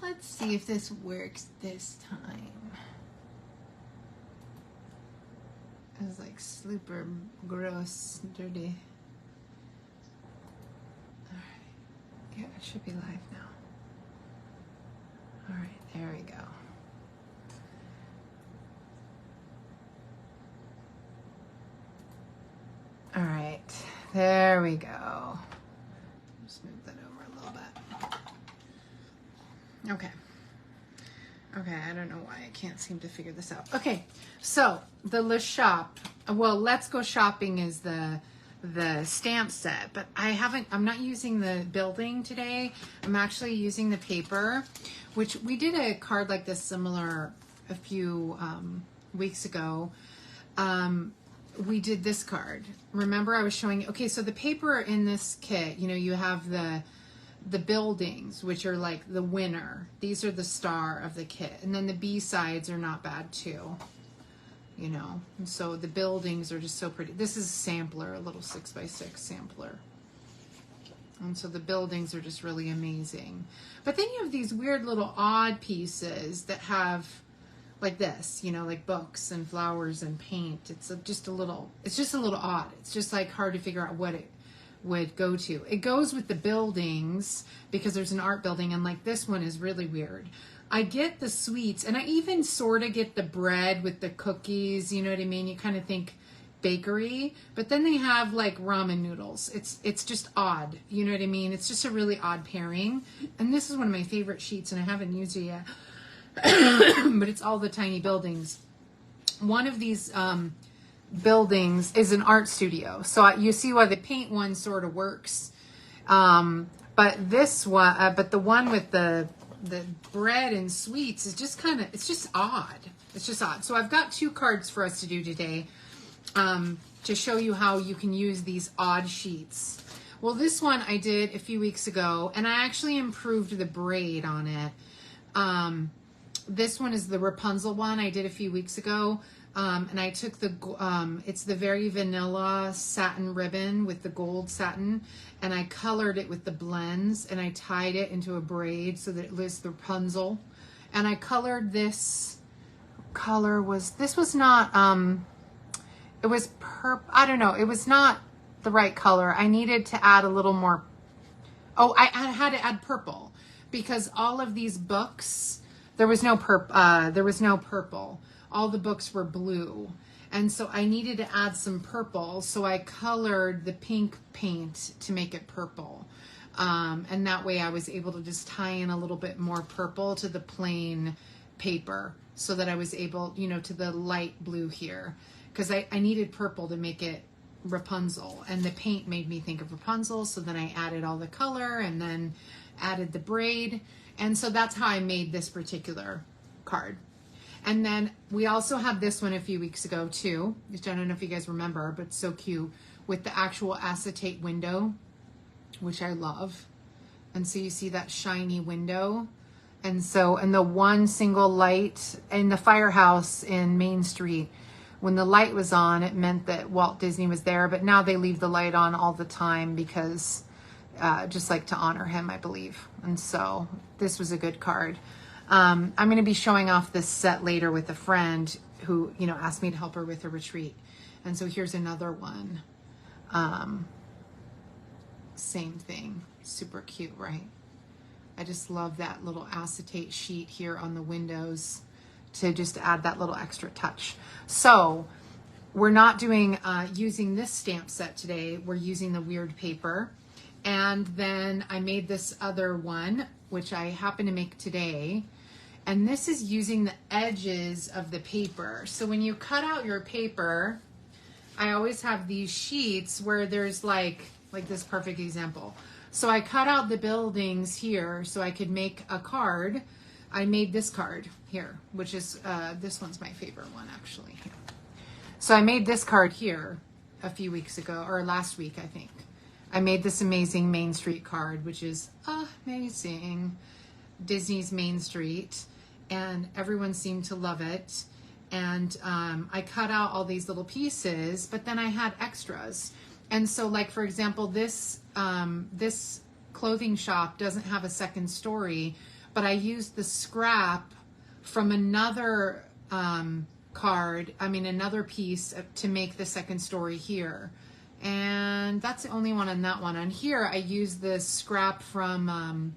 let's see if this works this time. It's like super gross, dirty. All right. Yeah, it should be live now. All right, there we go. All right, there we go. Just move that over a little bit. Okay. Okay, I don't know why I can't seem to figure this out. Okay, so the Les Shoppes, well, Let's Go Shopping is the stamp set, but I'm not using the building today. I'm actually using the paper, which we did a card like this similar a few weeks ago. We did this card. Remember I was showing, okay, so the paper in this kit, you know, you have the buildings, which are like the winner. These are the star of the kit. And then the B-sides are not bad too, you know. And so the buildings are just so pretty. This is a sampler, a little 6x6 sampler. And so the buildings are just really amazing. But then you have these weird little odd pieces that have like this, you know, like books and flowers and paint. It's just a little odd. It's just like hard to figure out what it would go to. It goes with the buildings because there's an art building, and like this one is really weird. I get the sweets, and I even sort of get the bread with the cookies, you know what I mean? You kind of think bakery, but then they have like ramen noodles. It's just odd, you know what I mean? It's just a really odd pairing. And this is one of my favorite sheets, and I haven't used it yet. But it's all the tiny buildings. One of these buildings is an art studio, so you see why the paint one sort of works. But this one, but the one with the bread and sweets is just it's just odd. It's just odd. So I've got 2 cards for us to do today to show you how you can use these odd sheets. Well, this one I did a few weeks ago, and I actually improved the braid on it. This one is the Rapunzel one I did a few weeks ago. And I took it's the very vanilla satin ribbon with the gold satin, and I colored it with the blends, and I tied it into a braid so that it was the Rapunzel. And I colored this color this was not, it was I don't know, it was not the right color. I needed to add a little more, I had to add purple because all of these books, there was no purple. All the books were blue. And so I needed to add some purple. So I colored the pink paint to make it purple. And that way I was able to just tie in a little bit more purple to the plain paper so that I was able, you know, to the light blue here. Because I needed purple to make it Rapunzel. And the paint made me think of Rapunzel. So then I added all the color and then added the braid. And so that's how I made this particular card. And then we also had this one a few weeks ago too, which I don't know if you guys remember, but it's so cute, with the actual acetate window, which I love. And so you see that shiny window. And so, and the one single light in the firehouse in Main Street, when the light was on, it meant that Walt Disney was there, but now they leave the light on all the time because just like to honor him, I believe. And so this was a good card. I'm going to be showing off this set later with a friend who, you know, asked me to help her with her retreat. And so here's another one. Same thing. Super cute, right? I just love that little acetate sheet here on the windows to just add that little extra touch. So we're not doing using this stamp set today. We're using the weird paper. And then I made this other one, which I happen to make today. And this is using the edges of the paper. So when you cut out your paper, I always have these sheets where there's like this perfect example. So I cut out the buildings here so I could make a card. I made this card here, which is, this one's my favorite one actually. So I made this card here a few weeks ago, or last week, I think. I made this amazing Main Street card, which is amazing. Disney's Main Street, and everyone seemed to love it. And I cut out all these little pieces, but then I had extras. And so, like, for example, this clothing shop doesn't have a second story, but I used the scrap from another another piece to make the second story here. And that's the only one on that one. On here, I used this scrap from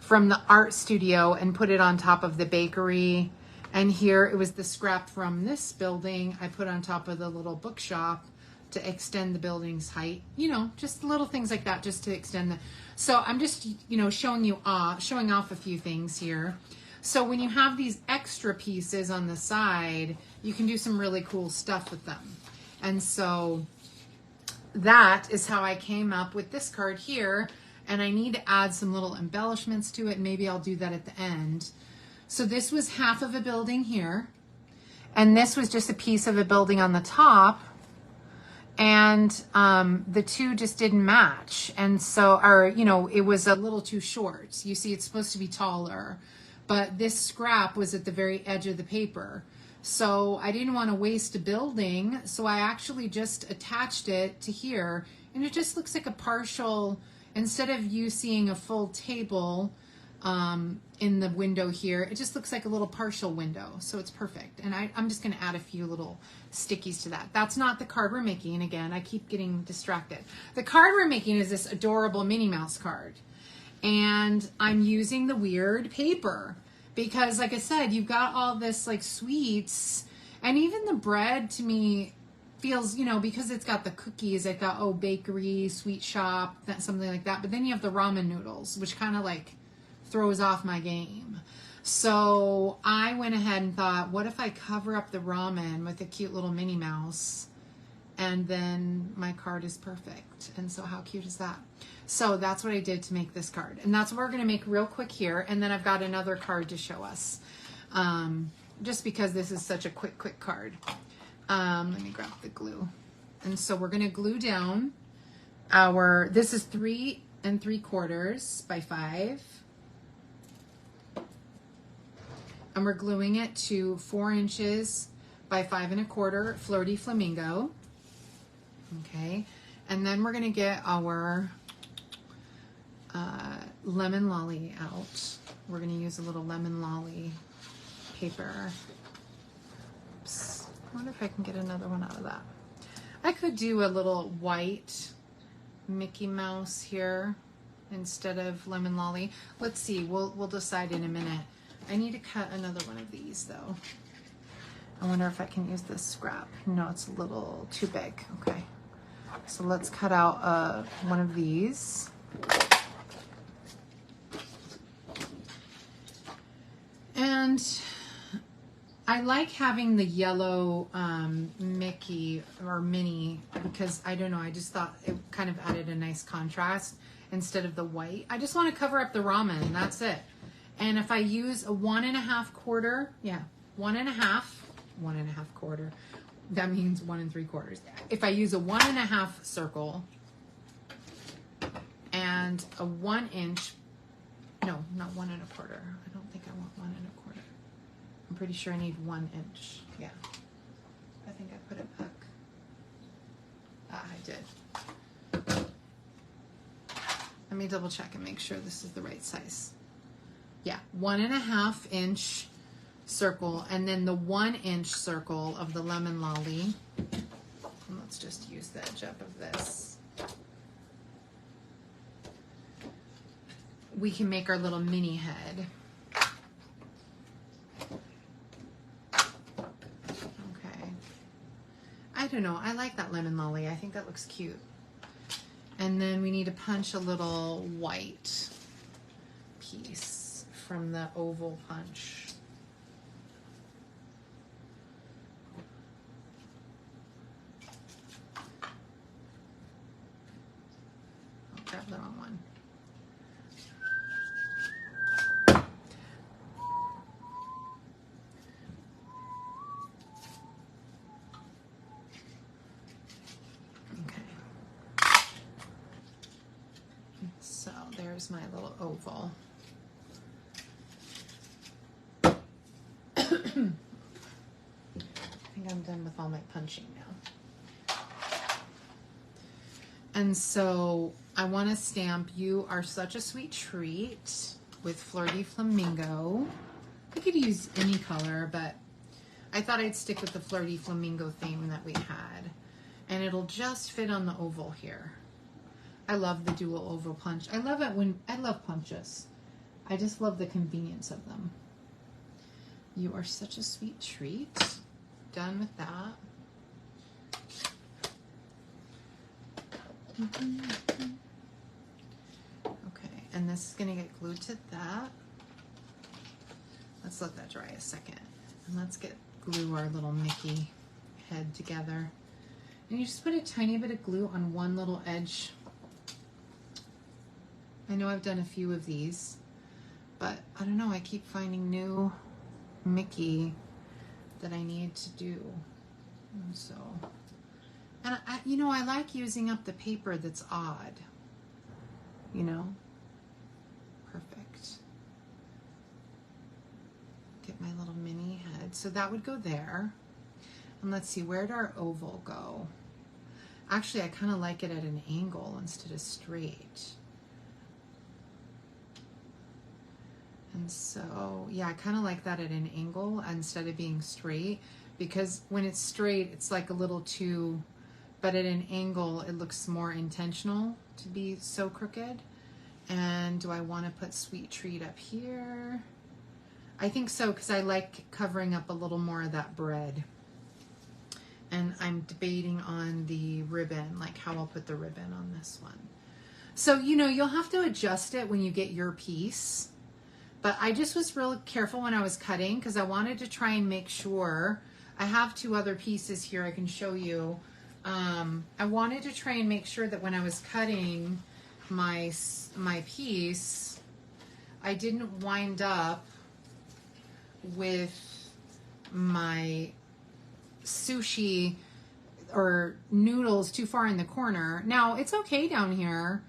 the art studio and put it on top of the bakery. And here it was the scrap from this building I put on top of the little bookshop to extend the building's height. You know, just little things like that just to extend the... So I'm just, you know, showing off a few things here. So when you have these extra pieces on the side, you can do some really cool stuff with them. And so that is how I came up with this card here. And I need to add some little embellishments to it. Maybe I'll do that at the end. So this was half of a building here. And this was just a piece of a building on the top. And the two just didn't match. And so, it was a little too short. You see, it's supposed to be taller. But this scrap was at the very edge of the paper. So I didn't want to waste a building. So I actually just attached it to here. And it just looks like a partial, instead of you seeing a full table in the window here, it just looks like a little partial window. So it's perfect. And I'm just going to add a few little stickies to that. That's not the card we're making. And again, I keep getting distracted. The card we're making is this adorable Minnie Mouse card. And I'm using the weird paper because, like I said, you've got all this like sweets, and even the bread to me feels, because it's got the cookies, it got, bakery, sweet shop, something like that. But then you have the ramen noodles, which kind of like throws off my game. So I went ahead and thought, what if I cover up the ramen with a cute little Minnie Mouse, and then my card is perfect. And so how cute is that? So that's what I did to make this card. And that's what we're going to make real quick here. And then I've got another card to show us. Just because this is such a quick card. Let me grab the glue. And so we're going to glue down this is 3 3/4 by 5. And we're gluing it to 4 inches by 5 1/4 Flirty Flamingo. Okay. And then we're going to get our lemon lolly out. We're going to use a little lemon lolly paper. Oops. I wonder if I can get another one out of that. I could do a little white Mickey Mouse here instead of lemon lolly. Let's see. We'll decide in a minute. I need to cut another one of these though. I wonder if I can use this scrap. No, it's a little too big. Okay. So let's cut out one of these. And I like having the yellow Mickey or Minnie because, I don't know, I just thought it kind of added a nice contrast instead of the white. I just want to cover up the ramen, that's it. And if I use a 1 1/4, 1 1/4, that means 1 3/4. If I use a 1 1/2 circle and a 1 inch, no, not 1 1/4. I don't think I want 1 1/4. I'm pretty sure I need 1 inch. Yeah. I think I put it back. I did. Let me double check and make sure this is the right size. Yeah, 1 1/2 inch circle, and then the 1 inch circle of the lemon lolly. And let's just use the edge up of this. We can make our little mini head. Okay. I don't know. I like that lemon lolly. I think that looks cute. And then we need to punch a little white piece from the oval punch. I'll grab the wrong one. So there's my little oval. I think I'm done with all my punching now. And so I want to stamp, "You are such a sweet treat." with Fleur de Flamingo. I could use any color, but I thought I'd stick with the Fleur de Flamingo theme that we had. And it'll just fit on the oval here. I love the dual oval punch. I love it when, I love punches. I just love the convenience of them. You are such a sweet treat. Done with that. Okay, and this is gonna get glued to that. Let's let that dry a second. And let's glue our little Mickey head together. And you just put a tiny bit of glue on one little edge. I know I've done a few of these, but I don't know, I keep finding new Mickey that I need to do. And so, and you know, I like using up the paper that's odd, you know? Perfect. Get my little Minnie head. So that would go there. And let's see, where'd our oval go? Actually, I kind of like it at an angle instead of straight. And so, yeah, I kind of like that at an angle instead of being straight, because when it's straight, it's like a little too, but at an angle, it looks more intentional to be so crooked. And do I want to put Sweet Treat up here? I think so, because I like covering up a little more of that bread. And I'm debating on the ribbon, like how I'll put the ribbon on this one. So, you know, you'll have to adjust it when you get your piece. But I just was real careful when I was cutting because I wanted to try and make sure. I have two other pieces here I can show you. I wanted to try and make sure that when I was cutting my piece, I didn't wind up with my sushi or noodles too far in the corner. Now, it's okay down here.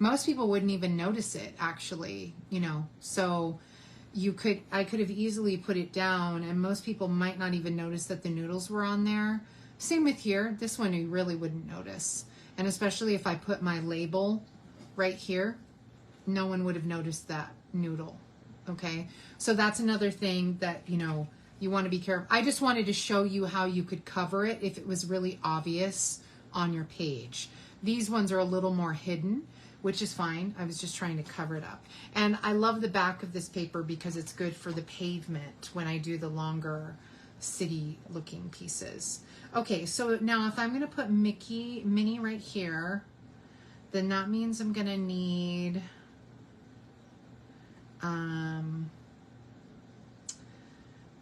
Most people wouldn't even notice it, actually, you know, so I could have easily put it down and most people might not even notice that the noodles were on there. Same with here. This one you really wouldn't notice. And especially if I put my label right here, no one would have noticed that noodle, okay? So that's another thing that, you know, you want to be careful. I just wanted to show you how you could cover it if it was really obvious on your page. These ones are a little more hidden, which is fine. I was just trying to cover it up. And I love the back of this paper because it's good for the pavement when I do the longer city looking pieces. Okay, so now if I'm gonna put Minnie right here, then that means I'm gonna need, and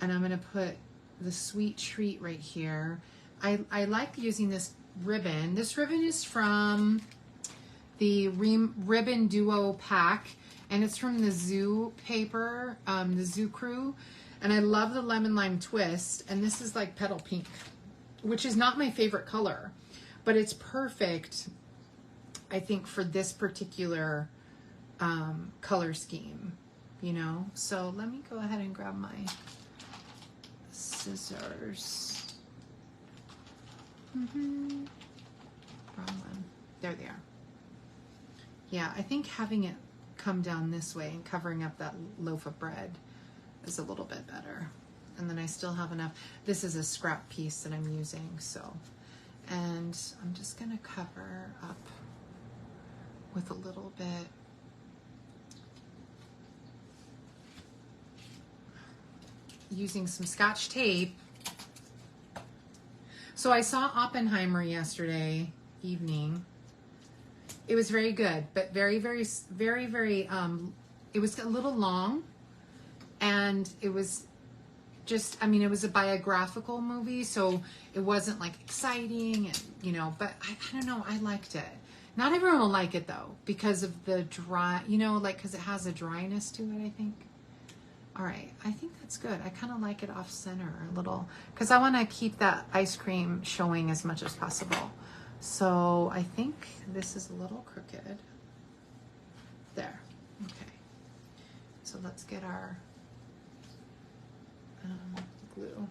I'm gonna put the Sweet Treat right here. I like using this ribbon. This ribbon is from the Ribbon Duo pack, and it's from the Zoo paper, the Zoo Crew, and I love the lemon lime twist, and this is like petal pink, which is not my favorite color, but it's perfect, I think, for this particular color scheme, you know? So let me go ahead and grab my scissors. Wrong one. There they are. Yeah, I think having it come down this way and covering up that loaf of bread is a little bit better. And then I still have enough. This is a scrap piece that I'm using, so. And I'm just gonna cover up with a little bit. Using some Scotch tape. So I saw Oppenheimer yesterday evening. It was very good, but very, it was a little long, and it was just, I mean, it was a biographical movie, so it wasn't like exciting, and, you know, but I don't know, I liked it. Not everyone will like it though, because of the dry, you know, like, because it has a dryness to it, I think. All right, I think that's good. I kind of like it off center a little, because I want to keep that ice cream showing as much as possible. So I think this is a little crooked. There, okay. So let's get our glue.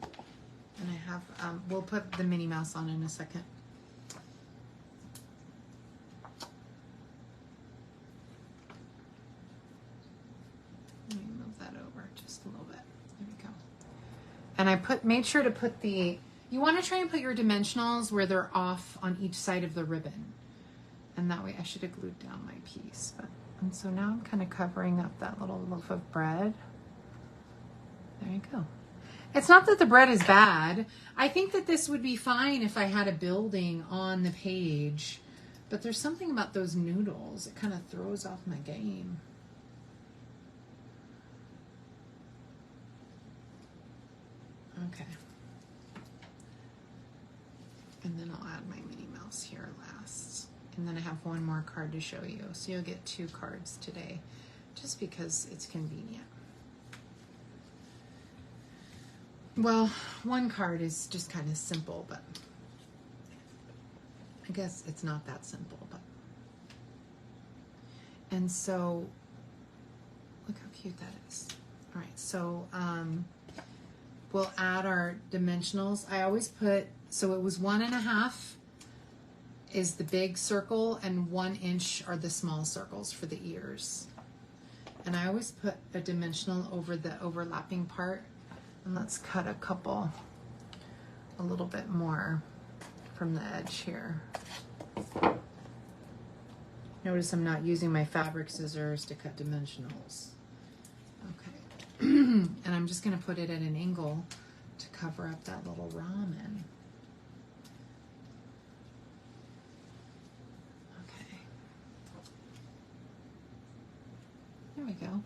And I have, we'll put the Minnie Mouse on in a second. just a little bit. There we go. And I made sure to put you want to try and put your dimensionals where they're off on each side of the ribbon. And that way, I should have glued down my piece. And so now I'm kind of covering up that little loaf of bread. There you go. It's not that the bread is bad. I think that this would be fine if I had a building on the page. But there's something about those noodles. It kind of throws off my game. Okay. And then I'll add my Minnie Mouse here last. And then I have one more card to show you. So you'll get 2 cards today, just because it's convenient. Well, one card is just kind of simple, but I guess it's not that simple. But and so, look how cute that is. All right, so we'll add our dimensionals. I always put, so it was 1.5 is the big circle and 1 inch are the small circles for the ears. And I always put a dimensional over the overlapping part. And let's cut a little bit more from the edge here. Notice I'm not using my fabric scissors to cut dimensionals. Okay. And I'm just going to put it at an angle to cover up that little ramen. Okay. There we go.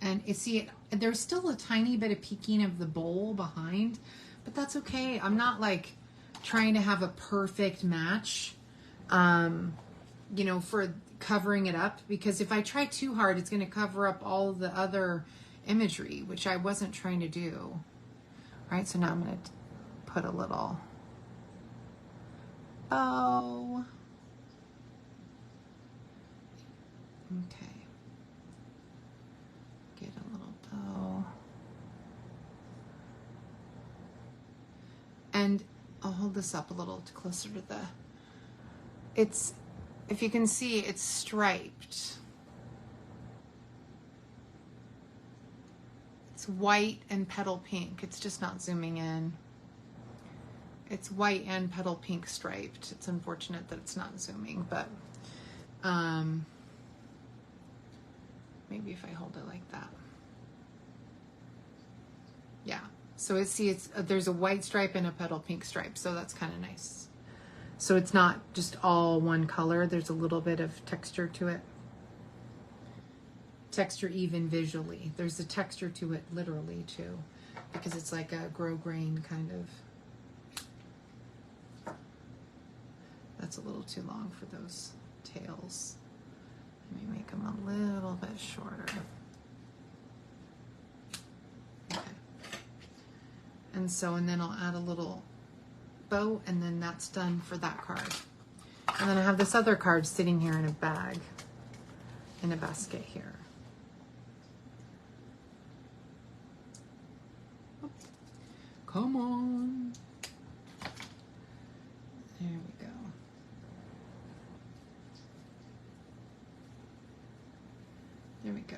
And you see, there's still a tiny bit of peeking of the bowl behind, but that's okay. I'm not like trying to have a perfect match, you know, for covering it up, because if I try too hard, it's going to cover up all the other imagery, which I wasn't trying to do. All right, so now I'm going to put a little bow. Okay. Get a little bow. And I'll hold this up a little closer to the, it's, if you can see, it's striped. It's white and petal pink. It's just not zooming in. It's white and petal pink striped. It's unfortunate that it's not zooming, but maybe if I hold it like that. Yeah. So there's a white stripe and a petal pink stripe, so that's kind of nice. So it's not just all one color. There's a little bit of texture to it. Texture even visually. There's a texture to it literally too, because it's like a grosgrain kind of. That's a little too long for those tails. Let me make them a little bit shorter. Okay. And then I'll add a little bow, and then that's done for that card. And then I have this other card sitting here in a bag, in a basket here. Come on. There we go. There we go.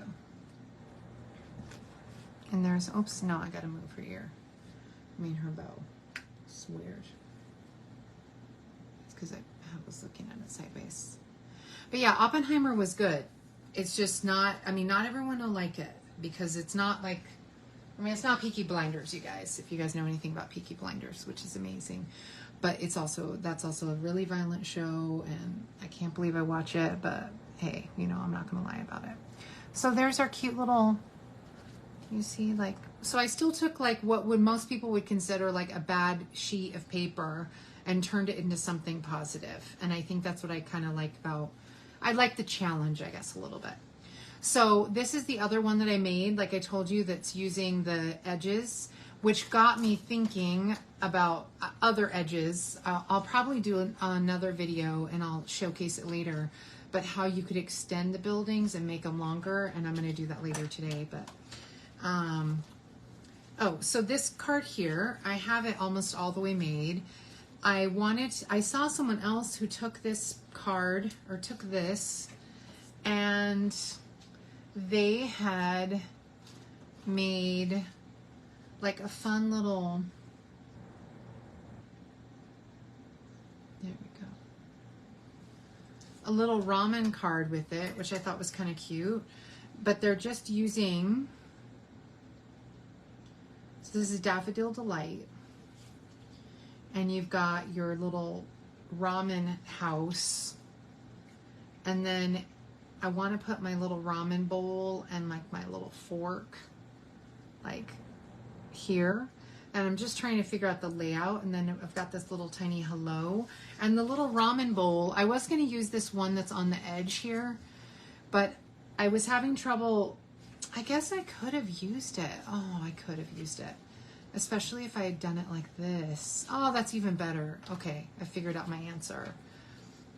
And there's, oops, no, I gotta move her ear. I mean her bow. It's weird. It's because I was looking at it sideways. But yeah, Oppenheimer was good. It's just not, I mean, not everyone will like it, because it's not like, I mean, it's not Peaky Blinders, you guys, if you guys know anything about Peaky Blinders, which is amazing. But it's also, that's also a really violent show, and I can't believe I watch it, but hey, you know, I'm not going to lie about it. So there's our cute little, you see, like, so I still took like what most people would consider like a bad sheet of paper and turned it into something positive. And I think that's what I kind of like about, I like the challenge, I guess, a little bit. So this is the other one that I made, like I told you, that's using the edges, which got me thinking about other edges. I'll probably do another video and I'll showcase it later, but how you could extend the buildings and make them longer. And I'm going to do that later today. But, oh, so this card here, I have it almost all the way made. I saw someone else who took this card, or took this, and they had made like a fun little, there we go, a little ramen card with it, which I thought was kind of cute. But they're just using, so this is Daffodil Delight, and you've got your little ramen house, and then I want to put my little ramen bowl and like my little fork like here, and I'm just trying to figure out the layout. And then I've got this little tiny hello, and the little ramen bowl, I was going to use this one that's on the edge here, but I was having trouble. I guess I could have used it. Oh, I could have used it, especially if I had done it like this. Oh, that's even better. Okay, I figured out my answer.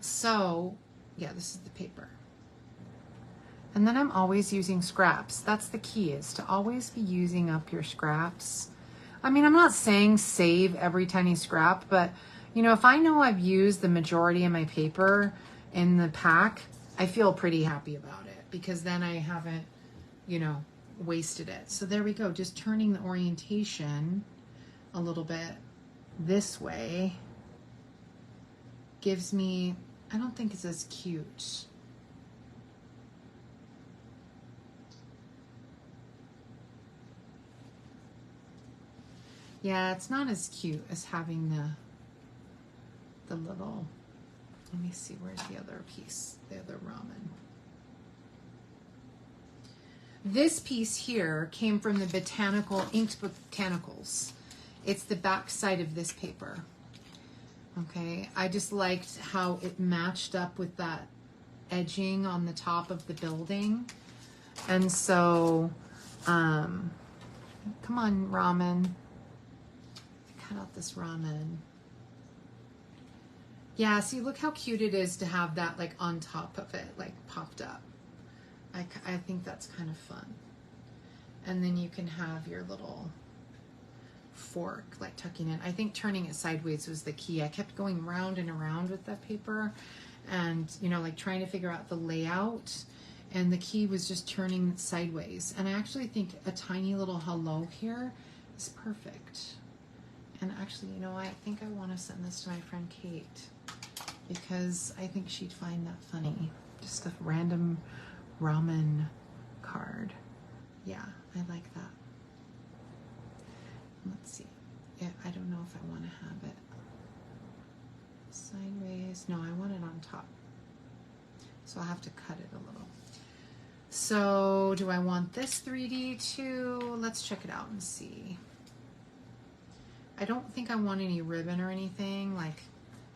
So yeah, this is the paper. And then I'm always using scraps. That's the key, is to always be using up your scraps. I mean, I'm not saying save every tiny scrap, but you know, if I know I've used the majority of my paper in the pack, I feel pretty happy about it, because then I haven't, you know, wasted it. So there we go, just turning the orientation a little bit this way gives me, I don't think it's as cute. Yeah, it's not as cute as having the little, let me see, where's the other piece, the other ramen. This piece here came from the Inked Botanicals. It's the back side of this paper. Okay, I just liked how it matched up with that edging on the top of the building. And so, come on, ramen. Cut out this ramen. Yeah, see, look how cute it is to have that like on top of it, like popped up. I think that's kind of fun. And then you can have your little fork like tucking in. I think turning it sideways was the key. I kept going round and around with that paper and, you know, like trying to figure out the layout. And the key was just turning it sideways. And I actually think a tiny little hello here is perfect. And actually, you know, I think I want to send this to my friend Kate, because I think she'd find that funny. Just a random ramen card. Yeah, I like that. Let's see. Yeah, I don't know if I want to have it sideways. No, I want it on top. So I'll have to cut it a little. So do I want this 3D too? Let's check it out and see. I don't think I want any ribbon or anything. Like,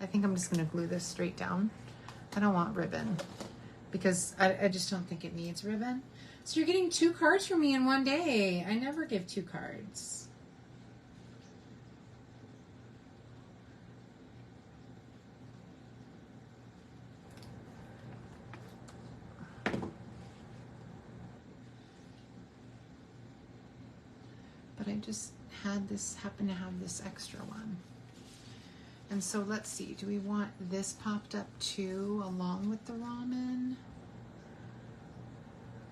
I think I'm just going to glue this straight down. I don't want ribbon because I just don't think it needs ribbon. So you're getting 2 cards from me in one day. I never give 2 cards. But I just happen to have this extra one. And so let's see, do we want this popped up too along with the ramen?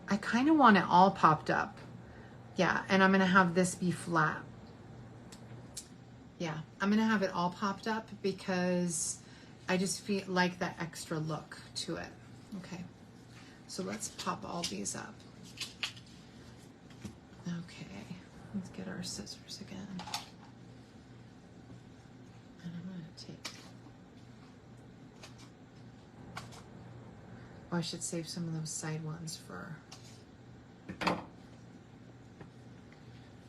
I kind of want it all popped up. Yeah, and I'm gonna have this be flat. Yeah, I'm gonna have it all popped up because I just feel like that extra look to it. Okay, so let's pop all these up. Okay. Let's get our scissors again. And I'm going to take, oh, I should save some of those side ones for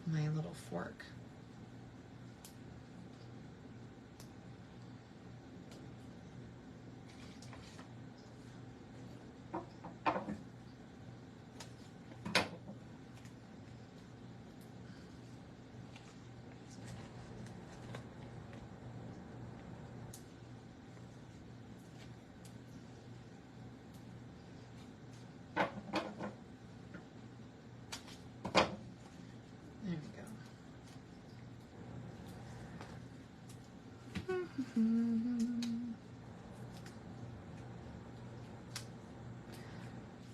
my little fork.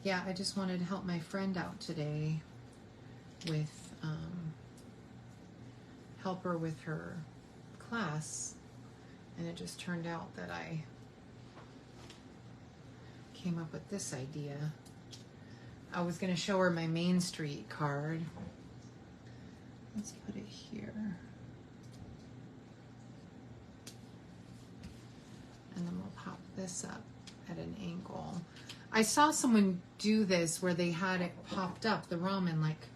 Yeah, I just wanted to help my friend out today with help her with her class, and it just turned out that I came up with this idea. I was going to show her my Main Street card. Let's put it here. And then we'll pop this up at an angle. I saw someone do this where they had it popped up, the ramen like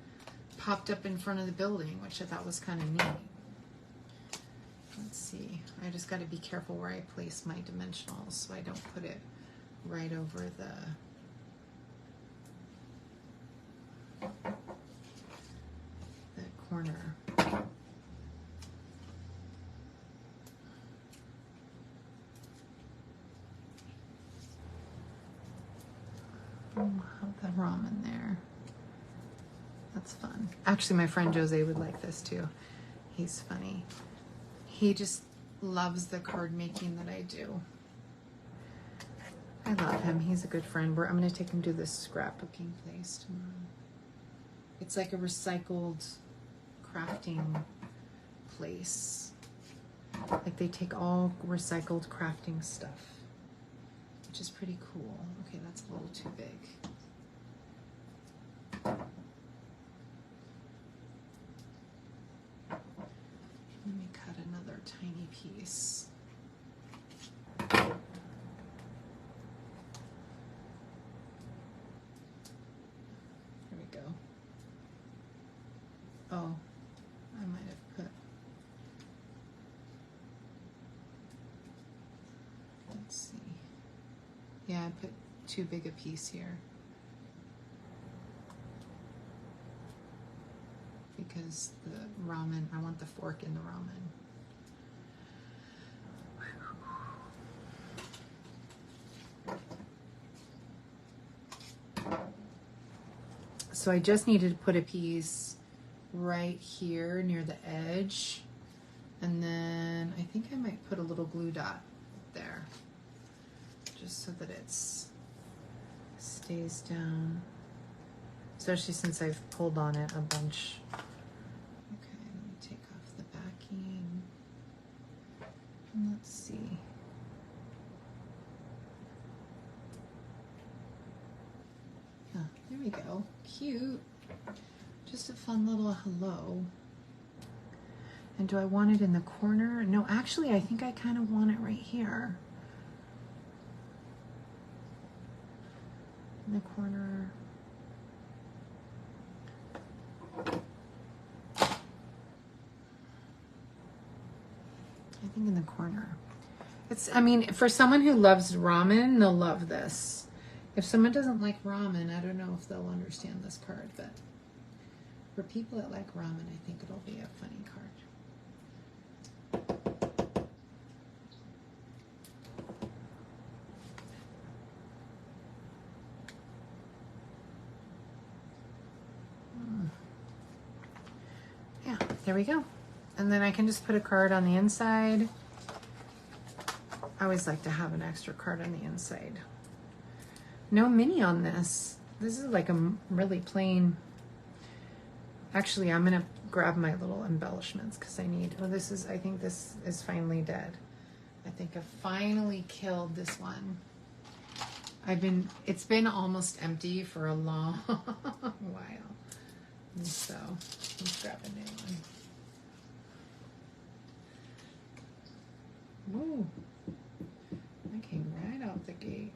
popped up in front of the building, which I thought was kind of neat. Let's see. I just got to be careful where I place my dimensionals so I don't put it right over the corner. Have the ramen there. That's fun. Actually, my friend Jose would like this too. He's funny. He just loves the card making that I do. I love him. He's a good friend. I'm going to take him to this scrapbooking place tomorrow. It's like a recycled crafting place. Like they take all recycled crafting stuff, which is pretty cool. Okay, that's a little too big. Let me cut another tiny piece. There we go. Oh, I might have put, let's see. Yeah, I put too big a piece here. Because the ramen, I want the fork in the ramen. So I just needed to put a piece right here near the edge. And then I think I might put a little glue dot there. Just so that it's stays down. Especially since I've pulled on it a bunch. Okay, let me take off the backing. And let's see. Yeah, there we go. Cute. Just a fun little hello. And do I want it in the corner? No, actually, I think I kind of want it right here. In the corner. I think in the corner. It's, I mean, for someone who loves ramen, they'll love this. If someone doesn't like ramen, I don't know if they'll understand this card, but for people that like ramen, I think it'll be a funny card. Yeah, there we go. And then I can just put a card on the inside. I always like to have an extra card on the inside. No Minnie on this. This is like a really plain. Actually, I'm gonna grab my little embellishments because I need, oh, this is, I think this is finally dead. I think I've finally killed this one. It's been almost empty for a long while. And so, let's grab a new one. Woo, that came right out the gate.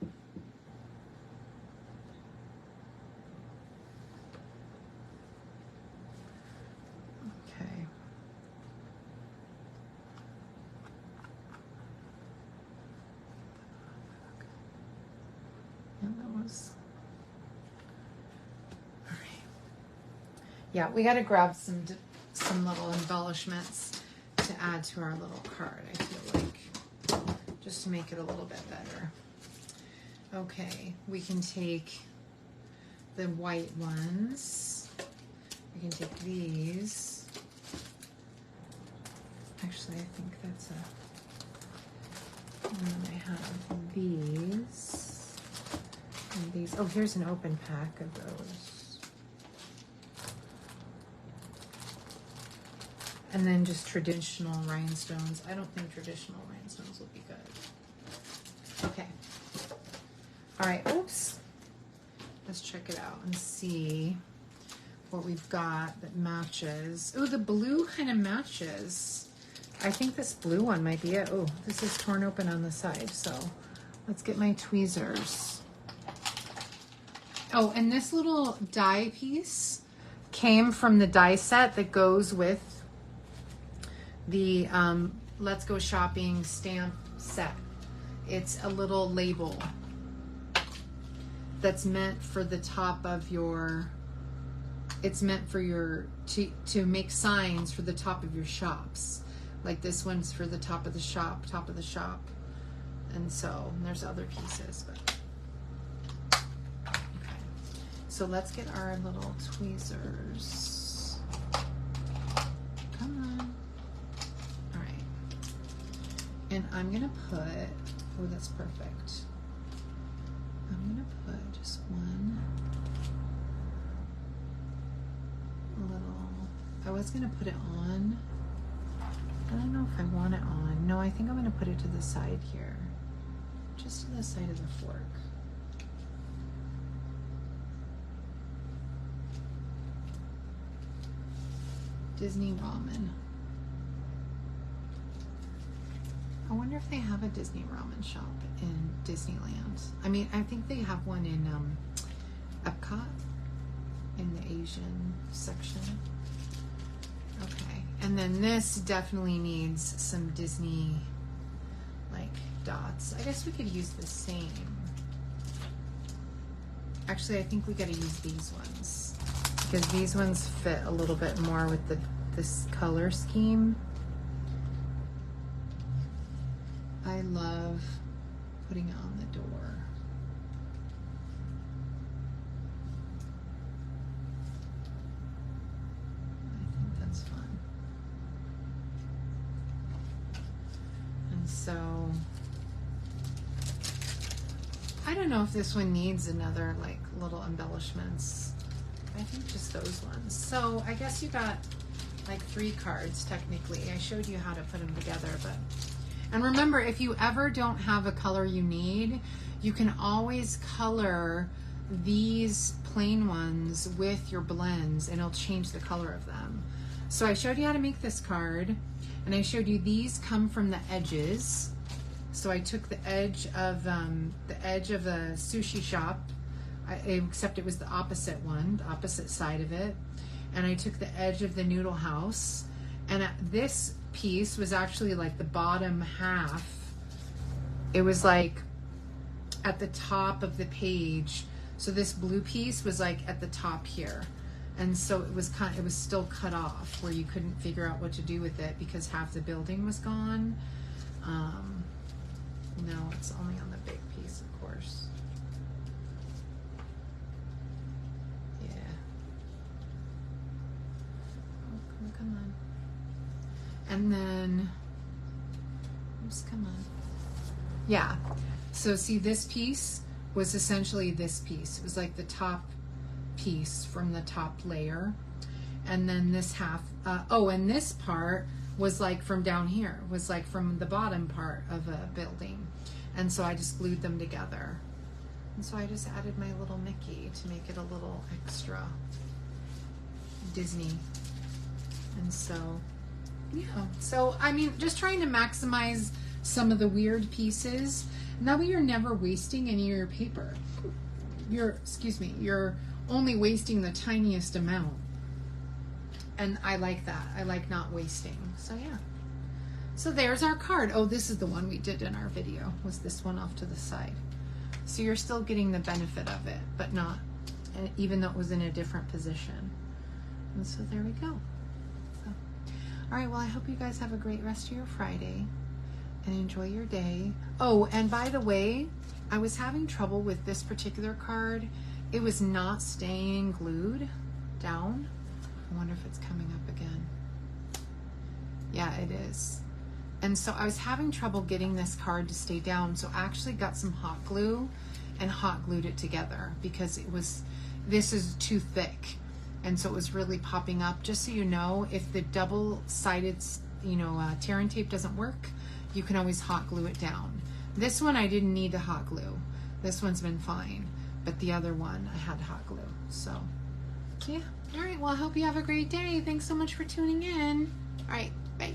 Okay. And that was, all right. Yeah, we got to grab some little embellishments to add to our little card, I feel like, just to make it a little bit better. Okay, we can take the white ones. We can take these. Actually, I think that's and then I have these. And these. Oh, here's an open pack of those. And then just traditional rhinestones. I don't think traditional rhinestones will be good. Okay. All right, oops. Let's check it out and see what we've got that matches. Oh, the blue kind of matches. I think this blue one might be it. Oh, this is torn open on the side, so let's get my tweezers. Oh, and this little die piece came from the die set that goes with the Let's Go Shopping stamp set. It's a little label that's meant for the top of your, it's meant for your, to make signs for the top of your shops. Like this one's for the top of the shop, And so there's other pieces, but okay. So let's get our little tweezers. Come on. All right. And I'm gonna put, oh, that's perfect. I'm gonna put just one little, I was gonna put it on. I don't know if I want it on. No, I think I'm gonna put it to the side here. Just to the side of the fork. Disney ramen. I wonder if they have a Disney ramen shop in Disneyland. I mean, I think they have one in Epcot, in the Asian section. Okay, and then this definitely needs some Disney, like, dots. I guess we could use the same. Actually, I think we gotta use these ones because these ones fit a little bit more with this color scheme. I love putting it on the door. I think that's fun. And so, I don't know if this one needs another like little embellishments. I think just those ones. So I guess you got like 3 cards technically. I showed you how to put them together, but and remember, if you ever don't have a color you need, you can always color these plain ones with your blends and it'll change the color of them. So I showed you how to make this card and I showed you these come from the edges. So I took the edge of the sushi shop, except it was the opposite one, the opposite side of it. And I took the edge of the noodle house, and this piece was actually like the bottom half. It was like at the top of the page. So this blue piece was like at the top here. And so it was still cut off where you couldn't figure out what to do with it because half the building was gone. No, it's only on the big piece, of course. Yeah. Oh, come on. And then, oops, come on. Yeah. So see, this piece was essentially this piece. It was like the top piece from the top layer. And then this half, and this part was like from down here, was like from the bottom part of a building. And so I just glued them together. And so I just added my little Mickey to make it a little extra Disney. And so, yeah. So, I mean, just trying to maximize some of the weird pieces. That way you're never wasting any of your paper. You're only wasting the tiniest amount. And I like that. I like not wasting. So yeah. So there's our card. Oh, this is the one we did in our video, was this one off to the side. So you're still getting the benefit of it, but not, even though it was in a different position. And so there we go. So, all right, well, I hope you guys have a great rest of your Friday and enjoy your day. Oh, and by the way, I was having trouble with this particular card. It was not staying glued down. I wonder if it's coming up again. Yeah, it is. And so I was having trouble getting this card to stay down. So I actually got some hot glue and hot glued it together because this is too thick. and so it was really popping up. Just so you know, if the double-sided, tear and tape doesn't work, you can always hot glue it down. This one I didn't need to hot glue. This one's been fine, but the other one I had hot glue. So, yeah. All right, well, I hope you have a great day. Thanks so much for tuning in. All right, bye.